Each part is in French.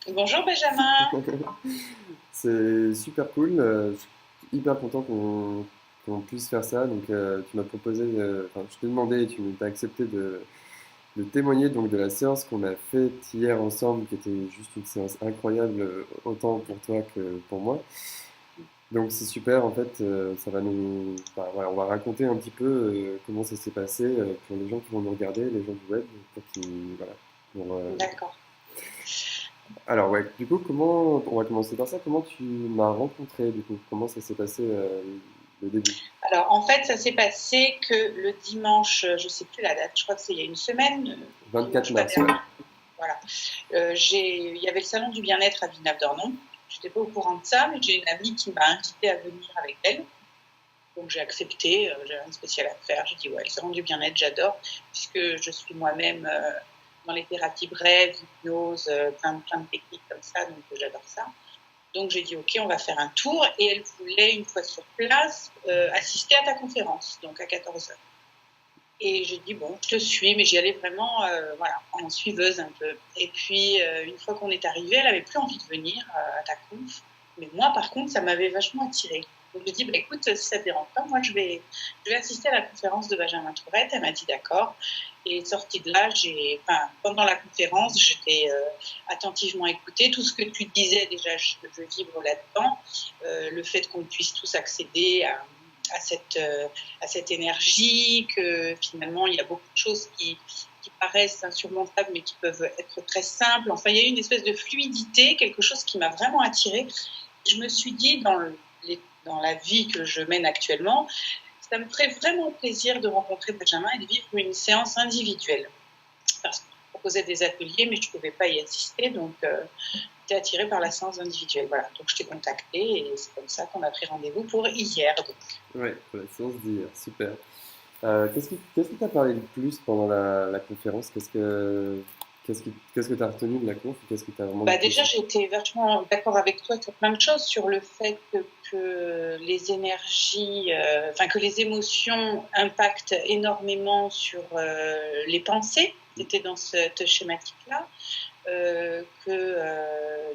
Bonjour Benjamin. C'est super cool. Je suis hyper content qu'on puisse faire ça. Donc, tu m'as proposé, enfin, je t'ai demandé et tu m'as accepté de témoigner donc de la séance qu'on a faite hier ensemble, qui était juste une séance incroyable, autant pour toi que pour moi. Donc, c'est super. En fait, ça va enfin, voilà, on va raconter un petit peu comment ça s'est passé pour les gens qui vont nous regarder, les gens du web, pour qu'ils, voilà, pour, D'accord. alors ouais, du coup, comment on va commencer par ça? Comment tu m'as rencontré du coup? Comment ça s'est passé le début? Alors en fait, ça s'est passé que le dimanche, je ne sais plus la date, je crois que c'est il y a une semaine, 24 dimanche pas mars, ouais. dernier. Voilà. Il y avait le salon du bien-être à Villeneuve-d'Ornon. Je n'étais pas au courant de ça, mais j'ai une amie qui m'a invitée à venir avec elle. Donc j'ai accepté, j'avais rien de spécial à faire. J'ai dit ouais, le salon du bien-être, j'adore, puisque je suis moi-même dans les thérapies brèves, hypnose, plein de techniques comme ça, donc j'adore ça. Donc j'ai dit ok, on va faire un tour et elle voulait une fois sur place assister à ta conférence, donc à 14 heures. Et j'ai dit bon, je te suis, mais j'y allais vraiment voilà, en suiveuse un peu. Et puis une fois qu'on est arrivé, elle avait plus envie de venir à ta conf, mais moi par contre ça m'avait vachement attirée. Donc j'ai dit bah, écoute, si ça te dérange pas, moi je vais assister à la conférence de Benjamin Tourette. Elle m'a dit d'accord. Et sortie de là, pendant la conférence, j'étais attentivement écoutée. Tout ce que tu disais, déjà, je vibre là-dedans. Le fait qu'on puisse tous accéder à cette énergie, que finalement, il y a beaucoup de choses qui paraissent insurmontables, mais qui peuvent être très simples. Enfin, il y a eu une espèce de fluidité, quelque chose qui m'a vraiment attirée. Je me suis dit, dans la vie que je mène actuellement, ça me ferait vraiment plaisir de rencontrer Benjamin et de vivre une séance individuelle. Parce qu'il proposait des ateliers, mais je ne pouvais pas y assister, donc j'étais attirée par la séance individuelle. Voilà, donc je t'ai contactée et c'est comme ça qu'on a pris rendez-vous pour hier. Donc. Ouais, pour la séance d'hier, super. Qu'est-ce qui t'a parlé le plus pendant la conférence? Qu'est-ce que t'as retenu de la conf? Qu'est-ce qui t'a vraiment le Bah plus... déjà, j'étais vachement d'accord avec toi sur plein de choses, sur le fait que les énergies, que les émotions impactent énormément sur les pensées. C'était dans cette schématique-là.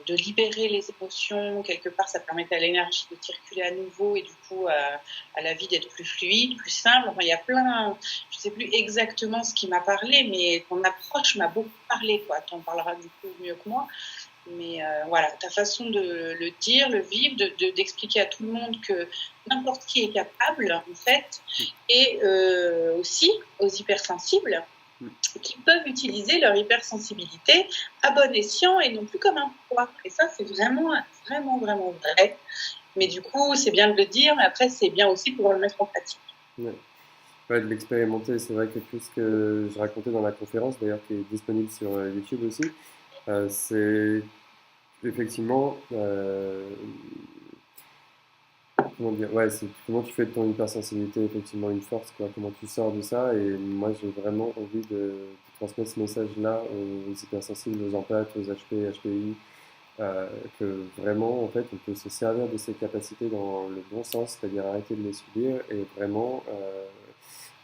De libérer les émotions, quelque part, ça permettait à l'énergie de circuler à nouveau et du coup à la vie d'être plus fluide, plus simple. Enfin, il y a plein, je ne sais plus exactement ce qui m'a parlé, mais ton approche m'a beaucoup parlé, quoi. Tu en parleras du coup mieux que moi. Mais voilà, ta façon de le dire, le vivre, d'expliquer à tout le monde que n'importe qui est capable, en fait, et aussi aux hypersensibles qui peuvent utiliser leur hypersensibilité à bon escient et non plus comme un poids. Et ça, c'est vraiment, vraiment, vraiment vrai. Mais du coup, c'est bien de le dire, mais après, c'est bien aussi pour le mettre en pratique. Ouais. Ouais, de l'expérimenter, c'est vrai que tout ce que je racontais dans la conférence, d'ailleurs qui est disponible sur YouTube aussi, c'est effectivement comment dire, ouais, c'est comment tu fais de ton hypersensibilité effectivement une force, quoi, comment tu sors de ça. Et moi, j'ai vraiment envie de transmettre ce message-là aux hypersensibles, aux empathes, aux HP, HPI, que vraiment, en fait, on peut se servir de ces capacités dans le bon sens, c'est-à-dire arrêter de les subir et vraiment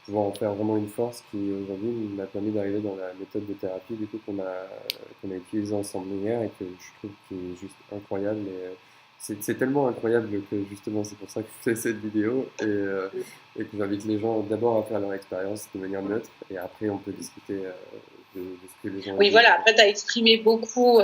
pouvoir en faire vraiment une force qui aujourd'hui m'a permis d'arriver dans la méthode de thérapie du coup qu'on a utilisée ensemble hier et que je trouve qui est juste incroyable. Et c'est tellement incroyable que justement c'est pour ça que je fais cette vidéo et que j'invite les gens d'abord à faire leur expérience de manière neutre et après on peut discuter de ce que les gens Oui, disent. voilà, après, tu as exprimé beaucoup,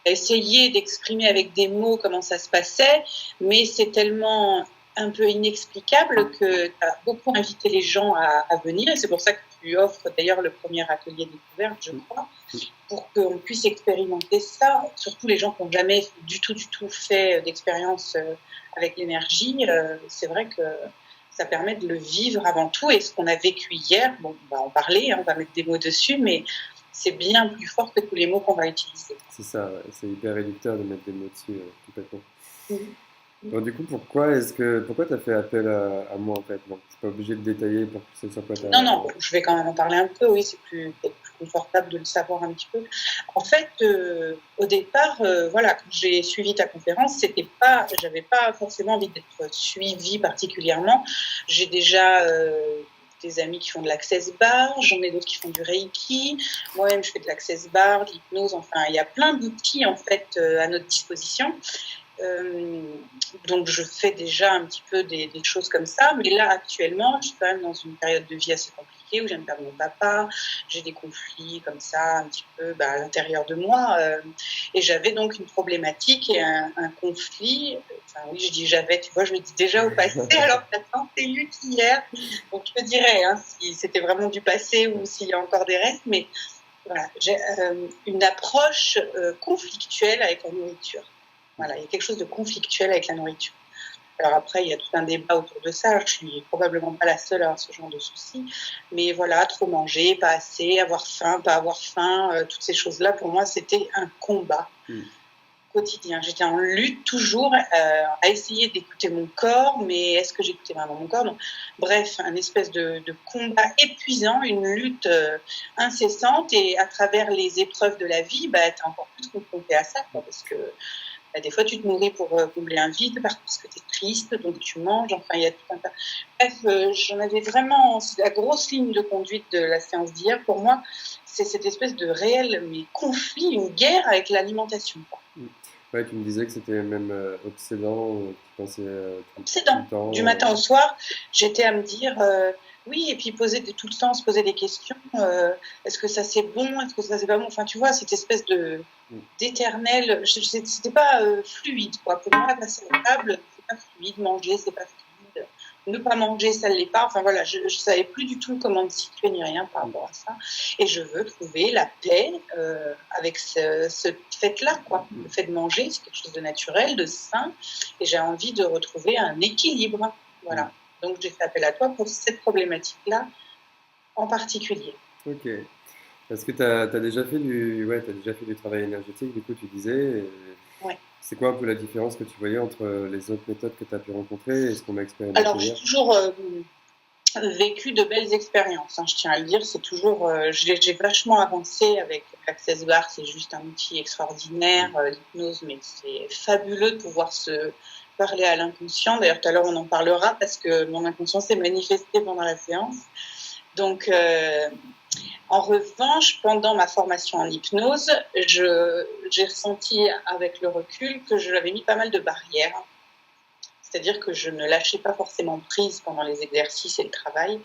essayé d'exprimer avec des mots comment ça se passait, mais c'est tellement un peu inexplicable que tu as beaucoup invité les gens à venir, et c'est pour ça que tu offres d'ailleurs le premier atelier découverte, je crois, pour qu'on puisse expérimenter ça, surtout les gens qui n'ont jamais du tout fait d'expérience avec l'énergie. C'est vrai que ça permet de le vivre avant tout, et ce qu'on a vécu hier, bon, on va en parler, hein, on va mettre des mots dessus, mais c'est bien plus fort que tous les mots qu'on va utiliser. C'est ça, ouais, c'est hyper réducteur de mettre des mots dessus complètement. Mmh. Donc, du coup, pourquoi t'as fait appel à moi en fait? Non, c'est pas obligé de détailler pour que ce sur quoi t'as. Non, non, je vais quand même en parler un peu, oui, c'est peut-être plus confortable de le savoir un petit peu. En fait, au départ, voilà, quand j'ai suivi ta conférence, j'avais pas forcément envie d'être suivie particulièrement. J'ai déjà des amis qui font de l'access bar, j'en ai d'autres qui font du reiki, moi-même je fais de l'access bar, de l'hypnose, enfin il y a plein d'outils en fait à notre disposition. Donc je fais déjà un petit peu des choses comme ça, mais là actuellement je suis quand même dans une période de vie assez compliquée où je viens de perdre mon papa, j'ai des conflits comme ça un petit peu à l'intérieur de moi, et j'avais donc une problématique et un conflit, enfin oui je dis j'avais, tu vois je le dis déjà au passé alors que t'as c'est lu qu'hier, donc je te dirais si c'était vraiment du passé ou s'il y a encore des restes, mais voilà, j'ai une approche conflictuelle avec la nourriture. Voilà, il y a quelque chose de conflictuel avec la nourriture. Alors après, il y a tout un débat autour de ça. Je suis probablement pas la seule à avoir ce genre de soucis. Mais voilà, trop manger, pas assez, avoir faim, pas avoir faim, toutes ces choses-là, pour moi, c'était un combat quotidien. J'étais en lutte toujours à essayer d'écouter mon corps, mais est-ce que j'écoutais vraiment mon corps? Donc, bref, un espèce de combat épuisant, une lutte incessante. Et à travers les épreuves de la vie, tu es encore plus confronté à ça, parce que des fois, tu te nourris pour combler un vide, parce que tu es triste, donc tu manges. Enfin, il y a tout un tas. Bref, j'en avais vraiment. C'est la grosse ligne de conduite de la séance d'hier. Pour moi, c'est cette espèce de réel conflit, une guerre avec l'alimentation. Ouais, tu me disais que c'était même obsédant, tu pensais obsédant. Tout le temps. Du matin au soir, j'étais à me dire oui, et puis tout le temps se poser des questions. Est-ce que ça c'est bon? Est-ce que ça c'est pas bon? Enfin, tu vois, cette espèce d'éternel. C'était pas fluide, quoi. Pour moi, passer à la table, c'est pas fluide. Manger, c'est pas fluide. Ne pas manger, ça ne l'est pas. Enfin voilà, je savais plus du tout comment me situer ni rien par rapport à ça. Et je veux trouver la paix avec ce fait-là, quoi. Le fait de manger, c'est quelque chose de naturel, de sain. Et j'ai envie de retrouver un équilibre. Voilà. Donc j'ai fait appel à toi pour cette problématique-là en particulier. Ok. Est-ce que tu as déjà fait t'as déjà fait du travail énergétique, du coup tu disais. Ouais. C'est quoi un peu la différence que tu voyais entre les autres méthodes que tu as pu rencontrer et ce qu'on a expérimenté hier? Alors j'ai toujours vécu de belles expériences, je tiens à le dire. C'est toujours, j'ai vachement avancé avec l'Access Bar, c'est juste un outil extraordinaire, l'hypnose, mais c'est fabuleux de pouvoir se parler à l'inconscient. D'ailleurs, tout à l'heure, on en parlera parce que mon inconscient s'est manifesté pendant la séance. Donc, en revanche, pendant ma formation en hypnose, j'ai ressenti avec le recul que je l'avais mis pas mal de barrières. C'est-à-dire que je ne lâchais pas forcément prise pendant les exercices et le travail,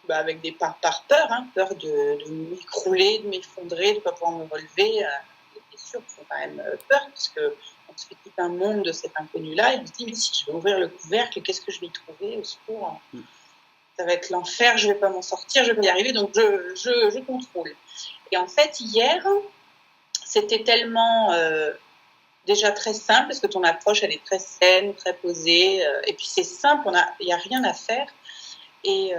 avec des par peur, peur de m'écrouler, de m'effondrer, de ne pas pouvoir me relever. Les blessures font quand même peur, parce qu'on se fait tout un monde de cet inconnu-là, et on se dit, mais si je vais ouvrir le couvercle, qu'est-ce que je vais y trouver au secours? Ça va être l'enfer, je ne vais pas m'en sortir, je vais pas y arriver, donc je contrôle. Et en fait, hier, c'était tellement... déjà très simple, parce que ton approche, elle est très saine, très posée, et puis c'est simple, il n'y a rien à faire. Et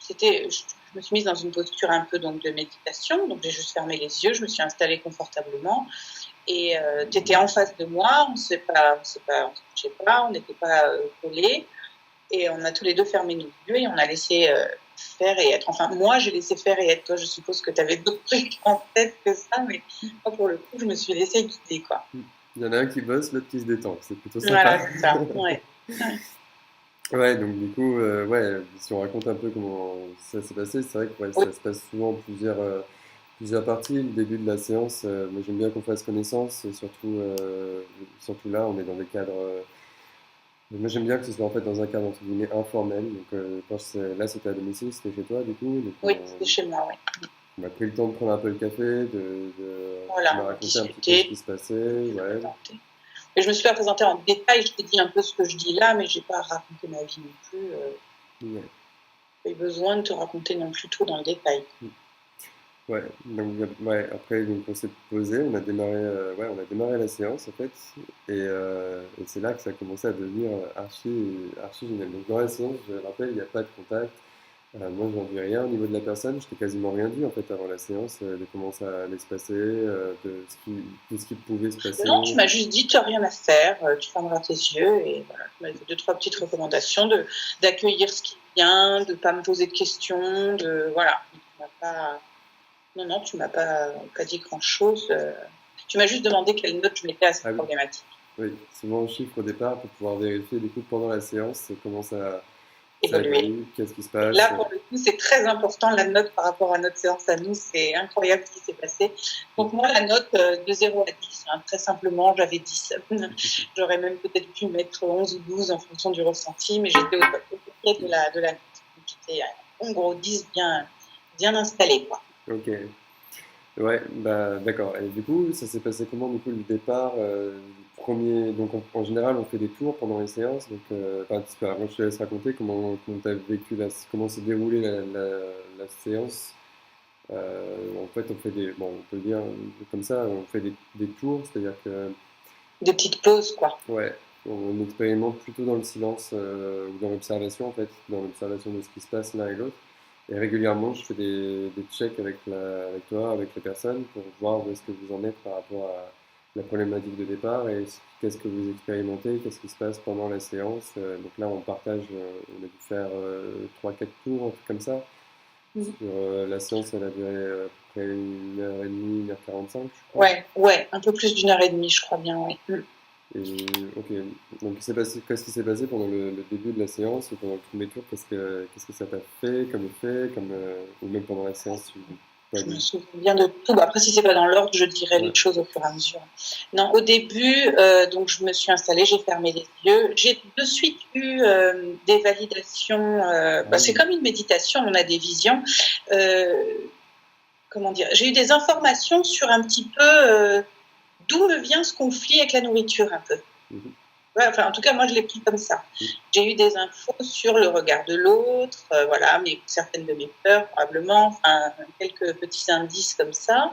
je me suis mise dans une posture un peu donc, de méditation, donc j'ai juste fermé les yeux, je me suis installée confortablement, et tu étais en face de moi, on ne se touchait pas, on n'était pas collés, et on a tous les deux fermé nos yeux, et on a laissé faire et être. Enfin, moi, j'ai laissé faire et être. Toi, je suppose que tu avais d'autres trucs en tête que ça, mais moi, pour le coup, je me suis laissée guider, quoi. Il y en a un qui bosse, l'autre qui se détend. C'est plutôt sympa. Voilà, c'est ça. Ouais. Ouais, donc du coup, si on raconte un peu comment ça s'est passé, c'est vrai que ça se passe souvent en plusieurs parties. Le début de la séance, moi j'aime bien qu'on fasse connaissance, et surtout là, on est dans des cadres. Moi j'aime bien que ce soit en fait dans un cadre entre guillemets informel. Donc là, c'était à domicile, c'était chez toi du coup. Donc, oui, c'était chez moi, oui. On a pris le temps de prendre un peu le café, voilà, tu m'as raconté un petit peu ce qui se passait. Ouais. Et je me suis pas présentée en détail, je t'ai dit un peu ce que je dis là, mais j'ai pas raconté ma vie non plus. Ouais. J'ai besoin de te raconter non plus tout dans le détail. Ouais, donc après donc on s'est posé, on a démarré la séance en fait, et c'est là que ça a commencé à devenir archi génial. Donc dans la séance, je rappelle, il n'y a pas de contact. Moi, je n'en dis rien au niveau de la personne. Je t'ai quasiment rien dit en fait avant la séance, de comment ça allait se passer, de tout ce qui pouvait se passer. Non, tu m'as juste dit tu n'as rien à faire, tu fermeras tes yeux et voilà. Tu m'as fait 2-3 petites recommandations d'accueillir ce qui vient, de ne pas me poser de questions, voilà. Tu m'as pas dit grand-chose. Tu m'as juste demandé quelle note je mettais à cette problématique. Oui, souvent on chiffre au départ pour pouvoir vérifier du coup pendant la séance comment ça évoluer. Qu'est-ce qui se passe? Là, pour le coup, c'est très important, la note par rapport à notre séance à nous. C'est incroyable ce qui s'est passé. Donc moi, la note de 0 à 10, très simplement, j'avais 10. J'aurais même peut-être pu mettre 11 ou 12 en fonction du ressenti, mais j'étais au top de la note. Donc j'étais en gros 10 bien installé, quoi. Ok. Ouais, bah d'accord. Et du coup, ça s'est passé comment du coup le départ premier. Donc en général, on fait des tours pendant les séances. Donc, moi, je te laisse raconter comment t'as vécu comment s'est déroulée la séance. En fait, on fait on peut le dire comme ça, on fait des tours, c'est-à-dire que Des petites pauses, quoi. ouais, on expérimente plutôt dans le silence ou dans l'observation en fait, dans l'observation de ce qui se passe l'un et l'autre. Et régulièrement, je fais des checks avec toi, avec les personnes, pour voir où est-ce que vous en êtes par rapport à la problématique de départ et qu'est-ce que vous expérimentez, qu'est-ce qui se passe pendant la séance. Donc là, on partage, on a dû faire 3-4 tours, un truc comme ça. Sur, la séance, elle a duré à peu près 1h30, 1h45, je crois. Ouais, un peu plus d'1h30, je crois bien, oui. Et, ok, donc qu'est-ce qui s'est passé pendant le début de la séance ou pendant le premier tour? Qu'est-ce que ça t'a fait comme effet, ou même pendant la séance? Je me souviens bien de tout. Après, si c'est pas dans l'ordre, je dirai les choses au fur et à mesure. Non, au début, donc je me suis installée, j'ai fermé les yeux. J'ai de suite eu des validations. C'est comme une méditation, on a des visions. Comment dire? J'ai eu des informations sur un petit peu d'où me vient ce conflit avec la nourriture, un peu. Ouais, en tout cas, moi, je l'ai pris comme ça. J'ai eu des infos sur le regard de l'autre, mais certaines de mes peurs, probablement, quelques petits indices comme ça.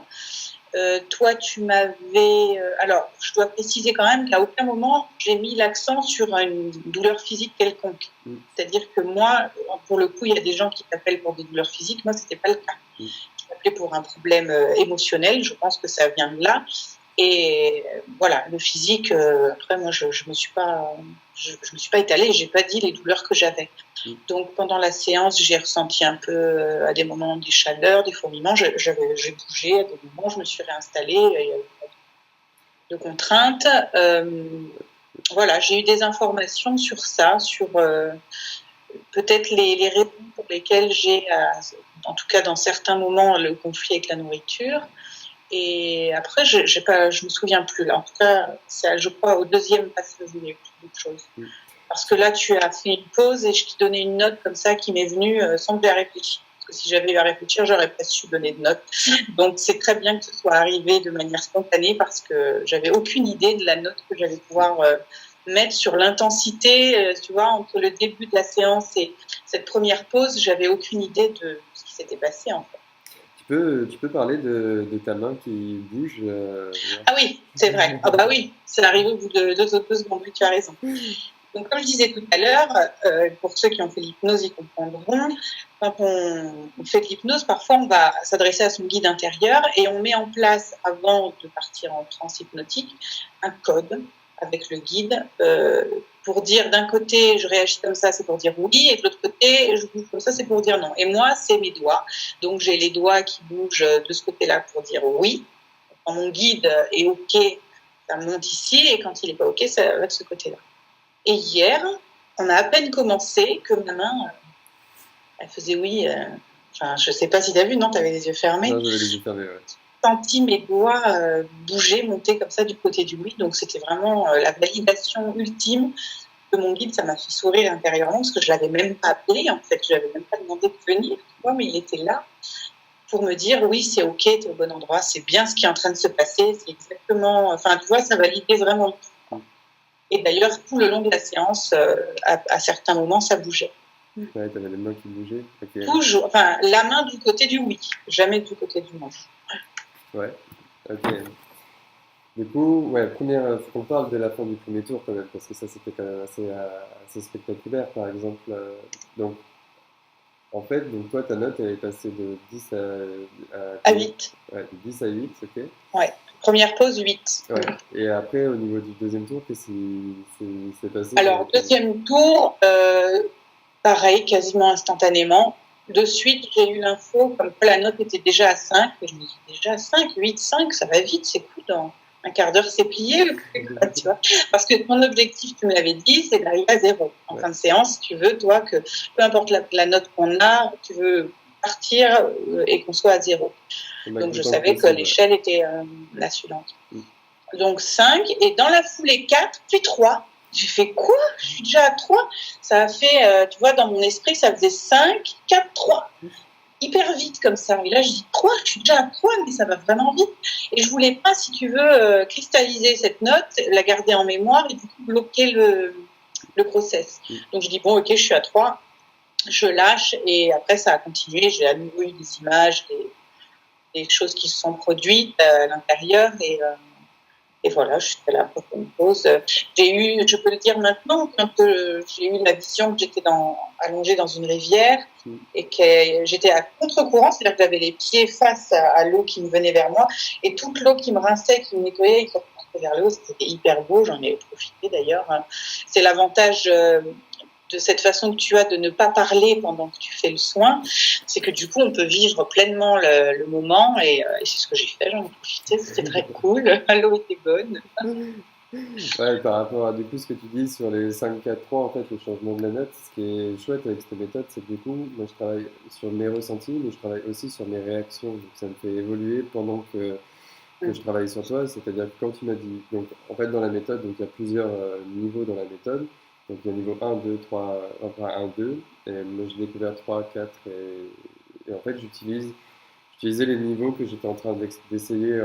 Toi, tu m'avais... alors, je dois préciser quand même qu'à aucun moment, j'ai mis l'accent sur une douleur physique quelconque. C'est-à-dire que moi, pour le coup, il y a des gens qui t'appellent pour des douleurs physiques. Moi, ce n'était pas le cas. Je m'appelais pour un problème émotionnel. Je pense que ça vient de là. Et voilà, le physique, après, moi, je me suis pas étalée, j'ai pas dit les douleurs que j'avais. Donc, pendant la séance, j'ai ressenti un peu, à des moments, des chaleurs, des fourmillements. J'ai bougé, à des moments, je me suis réinstallée, il n'y a pas de contraintes. Voilà, j'ai eu des informations sur ça, sur peut-être les raisons pour lesquelles j'ai, en tout cas dans certains moments, le conflit avec la nourriture. Et après, je me souviens plus. Là. En tout cas, c'est, je crois, au deuxième passage où il y a eu beaucoup de choses. Parce que là, tu as fait une pause et je t'ai donné une note comme ça qui m'est venue sans que j'aie réfléchi. Parce que si j'avais eu à réfléchir, j'aurais pas su donner de note. Donc, c'est très bien que ce soit arrivé de manière spontanée parce que j'avais aucune idée de la note que j'allais pouvoir mettre sur l'intensité. Tu vois, entre le début de la séance et cette première pause, j'avais aucune idée de ce qui s'était passé en fait. Tu peux parler de ta main qui bouge Ah oui, c'est vrai. Ah bah oui, c'est arrivé au bout de 2 secondes, oui, tu as raison. Donc, comme je disais tout à l'heure, pour ceux qui ont fait l'hypnose, ils comprendront. Quand on fait de l'hypnose, parfois on va s'adresser à son guide intérieur et on met en place, avant de partir en transe hypnotique, un code avec le guide pour dire d'un côté je réagis comme ça, c'est pour dire oui, et de l'autre côté je bouge comme ça, c'est pour dire non. Et moi, c'est mes doigts. Donc j'ai les doigts qui bougent de ce côté-là pour dire oui. Quand mon guide est OK, ça monte ici, et quand il n'est pas OK, ça va de ce côté-là. Et hier, on a à peine commencé que ma main, elle faisait oui. Je ne sais pas si tu as vu, non, tu avais les yeux fermés. Non, j'avais les yeux fermés, ouais. Senti mes doigts bouger, monter comme ça du côté du oui. Donc c'était vraiment la validation ultime de mon guide. Ça m'a fait sourire intérieurement parce que je ne l'avais même pas appelé. En fait, je ne lui avais même pas demandé de venir, mais il était là pour me dire oui, c'est OK, tu es au bon endroit, c'est bien ce qui est en train de se passer. C'est exactement. Tu vois, ça validait vraiment le tout. Et d'ailleurs, tout le long de la séance, à certains moments, ça bougeait. Ouais, tu avais les mains qui bougeaient. Okay. Toujours, la main du côté du oui, jamais du côté du non. Ouais, ok. Du coup, ouais, faut qu'on parle de la fin du premier tour quand même, parce que ça c'était quand même assez spectaculaire, par exemple. Donc, en fait, donc toi, ta note, elle est passée de 10 à 8. Ouais, de 10 à 8, ok. Ouais, première pause, 8. Ouais. Et après, au niveau du deuxième tour, qu'est-ce qui s'est passé? Alors, deuxième tour, pareil, quasiment instantanément. De suite, j'ai eu l'info comme quoi la note était déjà à 5. Et je me dis, déjà à 5, 8, 5, ça va vite, c'est cool. Un quart d'heure, c'est plié le truc, quoi, tu vois. Parce que ton objectif, tu me l'avais dit, c'est d'arriver à 0. En fin de séance, tu veux, toi, que peu importe la note qu'on a, tu veux partir et qu'on soit à 0. Donc, je savais que l'échelle était la suivante. Donc, 5, et dans la foulée 4, puis 3. J'ai fait quoi? Je suis déjà à 3. Ça a fait, tu vois, dans mon esprit, ça faisait 5, 4, 3. Hyper vite comme ça. Et là, je dis 3, je suis déjà à 3, mais ça va vraiment vite. Et je voulais pas, si tu veux, cristalliser cette note, la garder en mémoire et du coup bloquer le process. Donc, je dis, bon, ok, je suis à 3, je lâche et après, ça a continué. J'ai à nouveau eu des images, des choses qui se sont produites à l'intérieur et voilà, je suis là pour une pause. J'ai eu, je peux le dire maintenant, quand j'ai eu la vision que j'étais allongée dans une rivière et que j'étais à contre-courant, c'est-à-dire que j'avais les pieds face à l'eau qui me venait vers moi et toute l'eau qui me rinçait, qui me nettoyait et qui repartait vers le haut, c'était hyper beau, j'en ai profité d'ailleurs. C'est l'avantage de cette façon que tu as de ne pas parler pendant que tu fais le soin, c'est que du coup, on peut vivre pleinement le moment et c'est ce que j'ai fait, j'en ai profité, c'était très cool, l'eau était bonne. Ouais, par rapport à du coup ce que tu dis sur les 5-4-3, en fait, le changement de la note, ce qui est chouette avec cette méthode, c'est que du coup, moi je travaille sur mes ressentis, mais je travaille aussi sur mes réactions. Donc ça me fait évoluer pendant que je travaille sur toi. C'est-à-dire que quand tu m'as dit, donc en fait, dans la méthode, donc il y a plusieurs niveaux dans la méthode. Donc il y a niveau 1, 2, 3, enfin 1, 2, et moi j'ai découvert 3, 4, et en fait j'utilisais les niveaux que j'étais en train d'essayer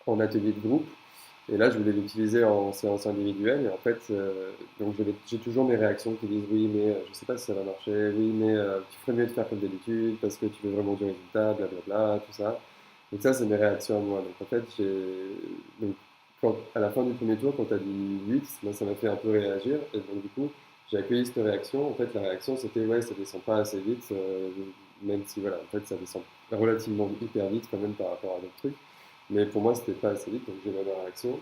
en atelier de groupe. Et là, je voulais l'utiliser en séance individuelle. Et en fait, donc j'ai toujours mes réactions qui disent oui, mais je ne sais pas si ça va marcher. Oui, mais tu ferais mieux de faire comme d'habitude parce que tu veux vraiment du résultat, blablabla, tout ça. Donc ça, c'est mes réactions à moi. Donc en fait, donc, à la fin du premier tour, quand tu as dit 8, moi, ça m'a fait un peu réagir. Et donc du coup, j'ai accueilli cette réaction. En fait, la réaction, c'était ouais, ça descend pas assez vite, même si voilà, en fait, ça descend relativement hyper vite quand même par rapport à d'autres trucs. Mais pour moi, c'était pas assez vite, donc j'ai donné ma réaction.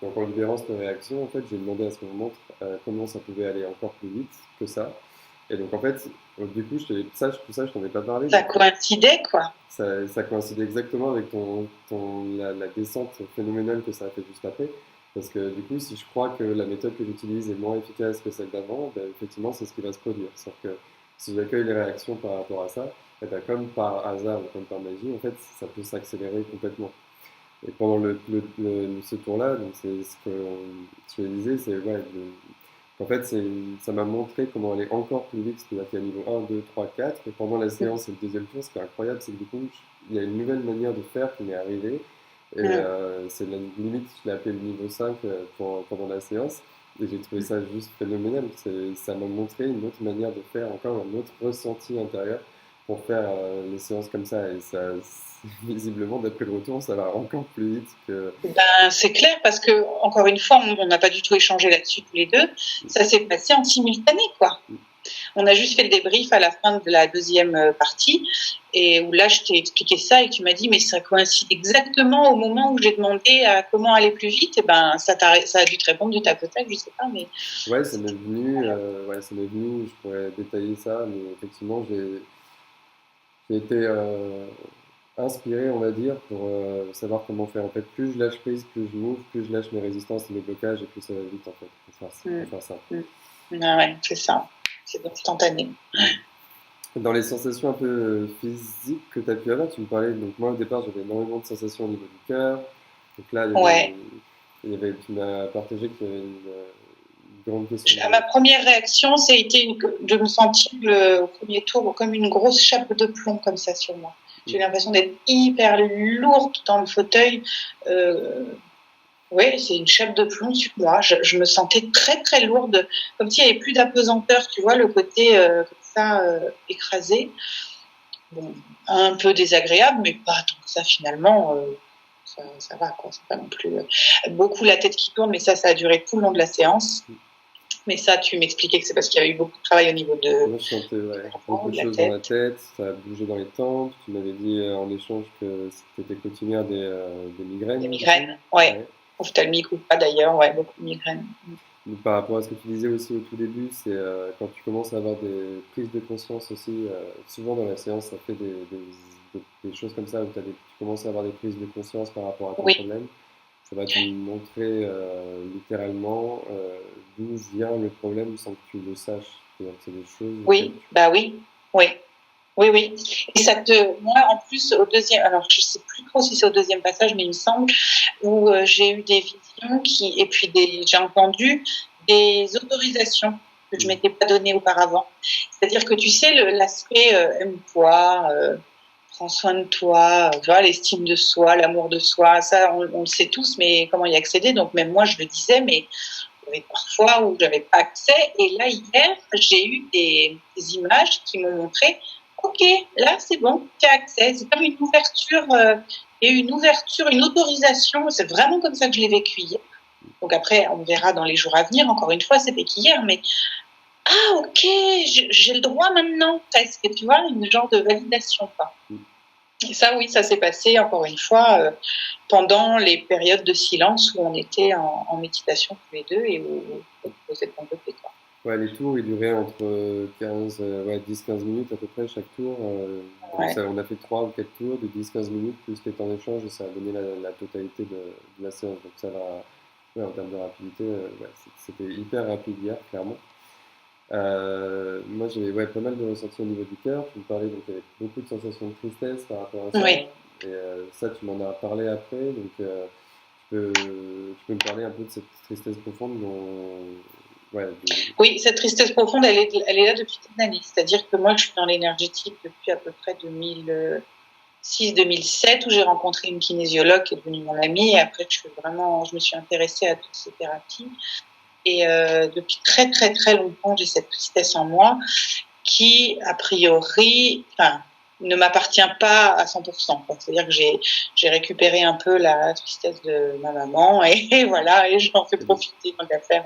Donc en libérant cette réaction, en fait, j'ai demandé à ce qu'on me montre comment ça pouvait aller encore plus vite que ça. Et donc en fait, du coup, tout ça, je t'en ai pas parlé. Ça coïncidait, quoi. Ça coïncidait exactement avec la descente phénoménale que ça a fait juste après. Parce que du coup, si je crois que la méthode que j'utilise est moins efficace que celle d'avant, ben, effectivement, c'est ce qui va se produire. Sauf que si j'accueille les réactions par rapport à ça, eh ben, comme par hasard ou comme par magie, en fait, ça peut s'accélérer complètement. Et pendant ce tour-là, donc c'est ce que je disais, c'est ouais, en fait, ça m'a montré comment aller encore plus vite, c'est-à-dire qu'il y a niveau 1, 2, 3, 4, et pendant la séance et le deuxième tour, ce qui est incroyable, c'est que du coup, il y a une nouvelle manière de faire qui m'est arrivée, et c'est la limite, je l'ai appelé le niveau 5 pendant la séance, et j'ai trouvé ça juste phénoménal, ça m'a montré une autre manière de faire, encore un autre ressenti intérieur pour faire les séances comme ça, et ça, visiblement, d'après le retour, ça va encore plus vite que... Ben, c'est clair, parce que, encore une fois, on n'a pas du tout échangé là-dessus tous les deux. Ça s'est passé en simultané, quoi. On a juste fait le débrief à la fin de la deuxième partie, et où là, je t'ai expliqué ça, et tu m'as dit, mais ça coïncide exactement au moment où j'ai demandé à comment aller plus vite. Et ben, ça a dû te répondre du tac au tac, je sais pas, mais... Ouais, ça m'est venu, je pourrais détailler ça, mais effectivement, j'ai été inspiré, on va dire, pour savoir comment faire. En fait, plus je lâche prise, plus je m'ouvre, plus je lâche mes résistances et mes blocages, et plus ça va vite, en fait, pour faire ça. Ah ouais, c'est ça. C'est instantané. Dans les sensations un peu physiques que tu as pu avoir, tu me parlais, donc moi au départ j'avais énormément de sensations au niveau du cœur. Donc là, tu m'as partagé qu'il y avait une grande question. Ma première réaction, ça a été de me sentir au premier tour comme une grosse chape de plomb comme ça sur moi. J'ai l'impression d'être hyper lourde dans le fauteuil. Oui, c'est une chape de plomb sur moi. Je me sentais très très lourde, comme s'il n'y avait plus d'apesanteur, tu vois, le côté comme ça écrasé. Bon, un peu désagréable, mais pas tant que ça finalement. Ça va, quoi. C'est pas non plus beaucoup la tête qui tourne, mais ça a duré tout le long de la séance. Mais ça, tu m'expliquais que c'est parce qu'il y avait eu beaucoup de travail au niveau de... Moi, je sentais beaucoup de choses dans la tête, ça a bougé dans les tempes. Tu m'avais dit en échange que c'était coutumière des migraines. Des migraines, ouais. Ophtalmique ou pas d'ailleurs, ouais, beaucoup de migraines. Par rapport à ce que tu disais aussi au tout début, c'est quand tu commences à avoir des prises de conscience aussi, souvent dans la séance, ça fait des choses comme ça où tu commences à avoir des prises de conscience par rapport à ton problème. Ça va te montrer littéralement d'où vient le problème sans que tu le saches. C'est-à-dire que c'est des choses Oui, bah oui, oui. Oui, oui. Et ça te, moi, en plus, au deuxième, alors je sais plus trop si c'est au deuxième passage, mais il me semble, où j'ai eu des visions et puis j'ai entendu des autorisations que je m'étais pas données auparavant. C'est-à-dire que tu sais, l'aspect aime-toi, prends soin de toi, tu vois, l'estime de soi, l'amour de soi, ça, on le sait tous, mais comment y accéder? Donc même moi, je le disais, mais il y avait parfois où j'avais pas accès. Et là, hier, j'ai eu des images qui m'ont montré, ok, là, c'est bon, tu as accès. C'est comme une ouverture, et une ouverture, une autorisation. C'est vraiment comme ça que je l'ai vécu hier. Donc après, on verra dans les jours à venir. Encore une fois, c'était qu'hier, mais ah, ok, j'ai le droit maintenant, presque. Tu vois, une genre de validation, quoi. Et ça, oui, ça s'est passé, encore une fois, pendant les périodes de silence où on était en méditation tous les deux et où on posait de côté, quoi. Ouais, les tours, ils duraient entre 10-15 minutes à peu près chaque tour. Donc Ouais. on a fait 3 ou 4 tours de 10-15 minutes plus les temps d'échange et ça a donné la totalité de la séance. Donc ça va, ouais, en termes de rapidité, ouais, c'était hyper rapide hier, clairement. Moi, j'avais pas mal de ressentis au niveau du cœur. Tu me parlais, donc il y avait beaucoup de sensations de tristesse par rapport à ça. Oui. Et ça, tu m'en as parlé après. Donc, tu peux me parler un peu de cette tristesse profonde Oui, cette tristesse profonde, elle est là depuis des années. C'est-à-dire que moi, je suis dans l'énergétique depuis à peu près 2006-2007, où j'ai rencontré une kinésiologue qui est devenue mon amie. Et après, je me suis intéressée à toutes ces thérapies. Et depuis très, très, très longtemps, j'ai cette tristesse en moi qui, a priori, ne m'appartient pas à 100%. C'est-à-dire que j'ai récupéré un peu la tristesse de ma maman et voilà, et j'en fais profiter tant qu'à faire.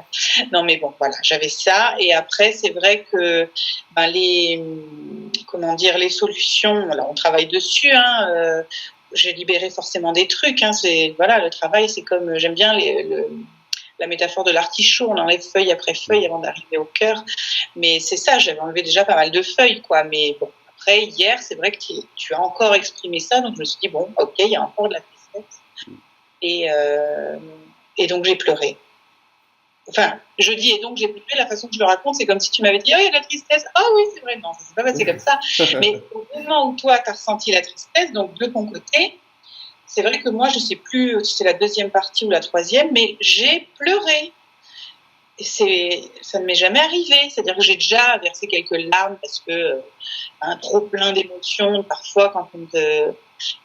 Non, mais bon, voilà, j'avais ça. Et après, c'est vrai que les solutions, alors on travaille dessus, hein, j'ai libéré forcément des trucs. Hein, voilà, le travail, c'est comme, j'aime bien la métaphore de l'artichaut, on enlève feuille après feuille avant d'arriver au cœur. Mais c'est ça, j'avais enlevé déjà pas mal de feuilles, quoi. Mais bon, après, hier, c'est vrai que tu as encore exprimé ça, donc je me suis dit, bon, ok, il y a encore de la tristesse. Et donc, j'ai pleuré. Enfin, je dis, et donc j'ai pleuré, la façon que je le raconte, c'est comme si tu m'avais dit, oh, il y a de la tristesse. Ah oui, c'est vrai, non, ça s'est pas passé comme ça. Mais au moment où toi, tu as ressenti la tristesse, donc de ton côté, c'est vrai que moi, je sais plus si c'est la deuxième partie ou la troisième, mais j'ai pleuré. Et ça ne m'est jamais arrivé. C'est-à-dire que j'ai déjà versé quelques larmes parce que un trop plein d'émotions, parfois, quand on te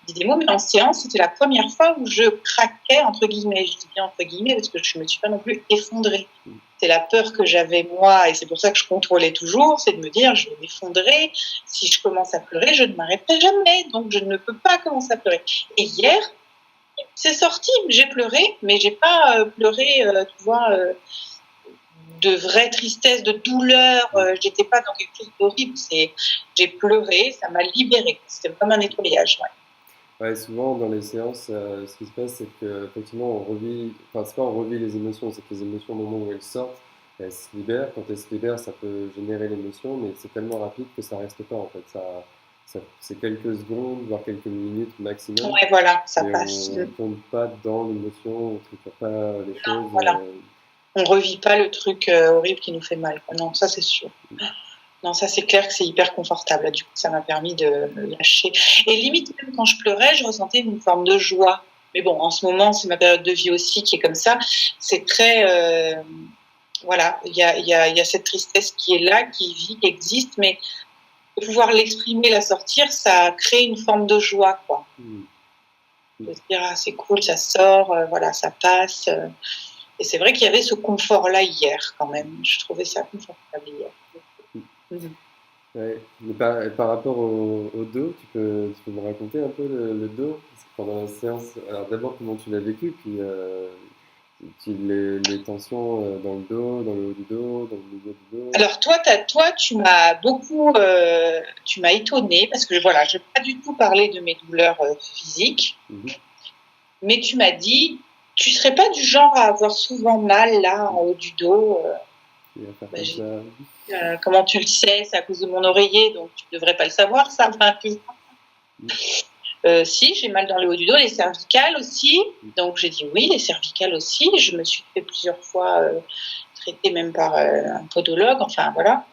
dit des mots. Mais en séance, c'était la première fois où je craquais, entre guillemets. Je dis bien entre guillemets parce que je ne me suis pas non plus effondrée. C'est la peur que j'avais moi, et c'est pour ça que je contrôlais toujours, c'est de me dire, je vais m'effondrer. Si je commence à pleurer, je ne m'arrêterai jamais. Donc, je ne peux pas commencer à pleurer. Et hier, c'est sorti. J'ai pleuré, mais j'ai pas pleuré, tu vois, de vraie tristesse, de douleur. J'étais pas dans quelque chose d'horrible. J'ai pleuré, ça m'a libérée. C'était comme un nettoyage. Ouais, souvent dans les séances, ce qui se passe, c'est qu'effectivement, on revit, enfin, c'est pas on revit les émotions, c'est que les émotions, au moment où elles sortent, elles se libèrent. Quand elles se libèrent, ça peut générer l'émotion, mais c'est tellement rapide que ça reste pas, en fait. C'est quelques secondes, voire quelques minutes maximum. Ouais, voilà, ça Et passe. on ne tombe pas dans l'émotion, on ne triture pas les choses. Voilà. On revit pas le truc horrible qui nous fait mal. Non, ça c'est sûr. Non, ça c'est clair que c'est hyper confortable. Du coup, ça m'a permis de me lâcher. Et limite, même quand je pleurais, je ressentais une forme de joie. Mais bon, en ce moment, c'est ma période de vie aussi qui est comme ça. C'est très... voilà, il y a cette tristesse qui est là, qui vit, qui existe, mais de pouvoir l'exprimer, la sortir, ça crée une forme de joie, quoi. De se dire, ah, c'est cool, ça sort, voilà, ça passe. Et c'est vrai qu'il y avait ce confort-là hier, quand même. Je trouvais ça confortable hier. Ouais. Mais par rapport au dos, tu peux me raconter un peu le dos? Parce que pendant la séance, alors d'abord comment tu l'as vécu, puis les tensions dans le dos, dans le haut du dos, dans le milieu du dos. Alors toi, tu m'as beaucoup, tu m'as étonnée parce que voilà, je n'ai pas du tout parlé de mes douleurs physiques, mais tu m'as dit, tu serais pas du genre à avoir souvent mal là en haut du dos. Comment tu le sais? C'est à cause de mon oreiller, donc tu devrais pas le savoir, ça. Si, j'ai mal dans le haut du dos, les cervicales aussi. Donc j'ai dit oui, les cervicales aussi. Je me suis fait plusieurs fois traiter même par un podologue, enfin voilà.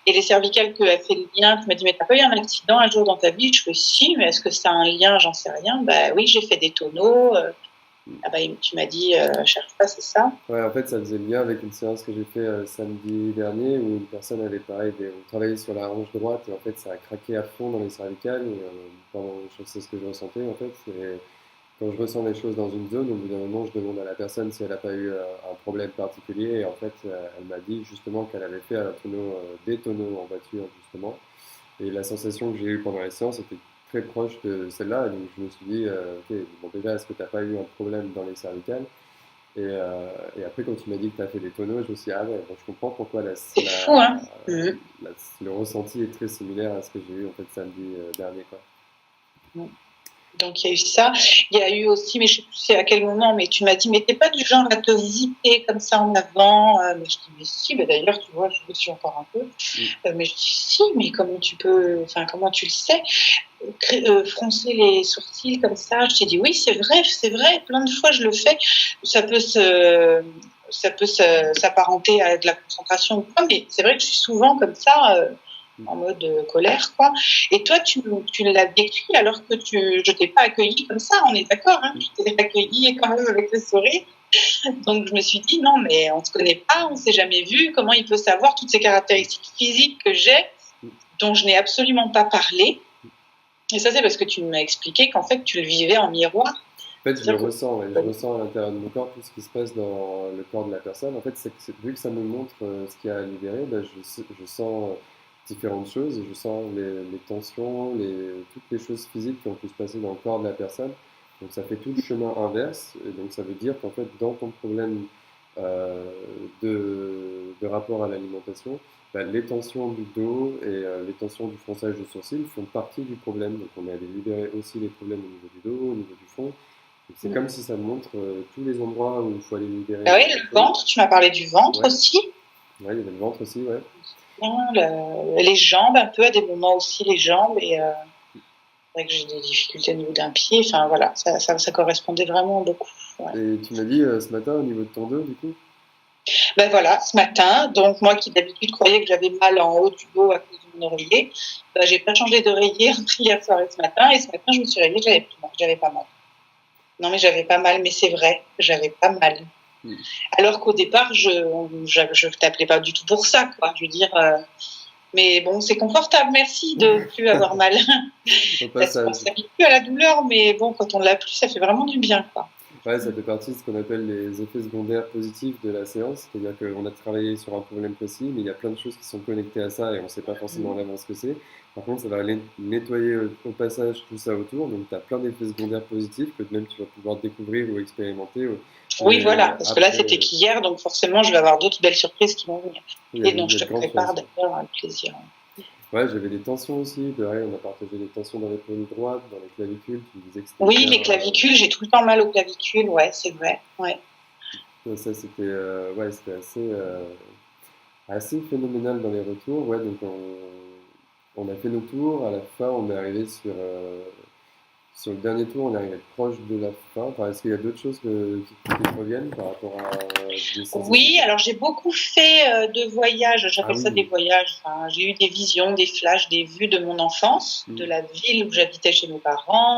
Et les cervicales, que a fait le lien, tu m'as dit, mais t'as pas eu un accident un jour dans ta vie? Je fais si, mais est-ce que ça a un lien? J'en sais rien. Bah oui, j'ai fait des tonneaux. Ah bah, tu m'as dit, cherche pas, c'est ça? Ouais, en fait, ça faisait le lien avec une séance que j'ai fait samedi dernier où une personne avait pareil, on travaillait sur la hanche droite et en fait, ça a craqué à fond dans les cervicales. Et, c'est ce que je ressentais en fait. Et quand je ressens les choses dans une zone, au bout d'un moment, je demande à la personne si elle n'a pas eu un problème particulier. Et en fait, elle m'a dit justement qu'elle avait fait un tonneau, des tonneaux en voiture justement. Et la sensation que j'ai eue pendant les séances était très proche de celle-là. Et donc je me suis dit, ok, bon déjà, est-ce que tu n'as pas eu un problème dans les cervicales? Et après, quand tu m'as dit que tu as fait des tonneaux, je me suis dit, ah ouais, bon, je comprends pourquoi C'est fou, hein? le ressenti est très similaire à ce que j'ai eu en fait samedi dernier, quoi. Donc il y a eu ça. Il y a eu aussi, mais je ne sais plus c'est à quel moment, mais tu m'as dit, mais t'es pas du genre à te zipper comme ça en avant. Mais je dis, mais si, mais d'ailleurs, tu vois, je le suis encore un peu. Mais je dis, si, mais comment tu peux, enfin, comment tu le sais? Froncer les sourcils comme ça. Je t'ai dit, oui, c'est vrai, plein de fois je le fais. Ça peut s'apparenter à de la concentration ou pas, mais c'est vrai que je suis souvent comme ça. En mode colère, quoi. Et toi, tu l'as décrit alors que je t'ai pas accueilli comme ça, on est d'accord, hein, je t'ai accueilli quand même avec le sourire. Donc je me suis dit, non, mais on se connaît pas, on s'est jamais vu, comment il peut savoir toutes ces caractéristiques physiques que j'ai, dont je n'ai absolument pas parlé. Et ça, c'est parce que tu m'as expliqué qu'en fait, tu le vivais en miroir. En fait, je le ressens, je ressens à l'intérieur de mon corps tout ce qui se passe dans le corps de la personne. En fait, vu que ça me montre ce qu'il y a à libérer, je sens différentes choses et je sens les tensions, toutes les choses physiques qui ont pu se passer dans le corps de la personne. Donc ça fait tout le chemin inverse. Et donc ça veut dire qu'en fait, dans ton problème euh, de rapport à l'alimentation, bah, les tensions du dos et les tensions du fronçage de sourcils font partie du problème. Donc on est allé libérer aussi les problèmes au niveau du dos, au niveau du fond. C'est comme si ça me montre tous les endroits où il faut aller libérer. Ah oui, le ventre, tu m'as parlé du ventre aussi. Oui, il y avait le ventre aussi, ouais. Les jambes, un peu à des moments aussi, les jambes. Et c'est vrai que j'ai des difficultés au niveau d'un pied. Enfin voilà, ça correspondait vraiment beaucoup. Ouais. Et tu m'as dit ce matin au niveau de ton dos, du coup? Ben voilà, ce matin, donc moi qui d'habitude croyais que j'avais mal en haut du dos à cause de mon oreiller, ben, j'ai pas changé d'oreiller entre hier soir et ce matin. Et ce matin, je me suis réveillée, j'avais pas mal. Non, mais j'avais pas mal, mais c'est vrai, j'avais pas mal. Alors qu'au départ, je t'appelais pas du tout pour ça, quoi. Je veux dire, mais bon, c'est confortable, merci de plus avoir mal. On s'habitue à la douleur, mais bon, quand on l'a plus, ça fait vraiment du bien, quoi. Ouais, ça fait partie de ce qu'on appelle les effets secondaires positifs de la séance. C'est-à-dire qu'on a travaillé sur un problème précis, mais il y a plein de choses qui sont connectées à ça et on ne sait pas forcément en avance ce que c'est. Par contre, ça va aller nettoyer au passage tout ça autour. Donc, tu as plein d'effets secondaires positifs que même tu vas pouvoir découvrir ou expérimenter. Oui, voilà, parce que là, c'était qu'hier, donc forcément, je vais avoir d'autres belles surprises qui vont venir. Et donc, je te prépare d'ailleurs un plaisir. Ouais, j'avais des tensions aussi. Pareil, on a partagé des tensions dans l'épaule droite, dans les clavicules. Tu me disais que c'était oui, les clavicules, j'ai tout le temps mal aux clavicules, ouais, c'est vrai. Ouais. Ça, c'était assez phénoménal dans les retours. Ouais, donc on a fait nos tours. À la fin, on est arrivé sur le dernier tour, on est arrivé proche de la fin. Enfin, est-ce qu'il y a d'autres choses qui reviennent par rapport à des sensations? Oui, alors j'ai beaucoup fait de voyages, j'appelle ça des voyages. Enfin, j'ai eu des visions, des flashs, des vues de mon enfance, de la ville où j'habitais chez mes parents.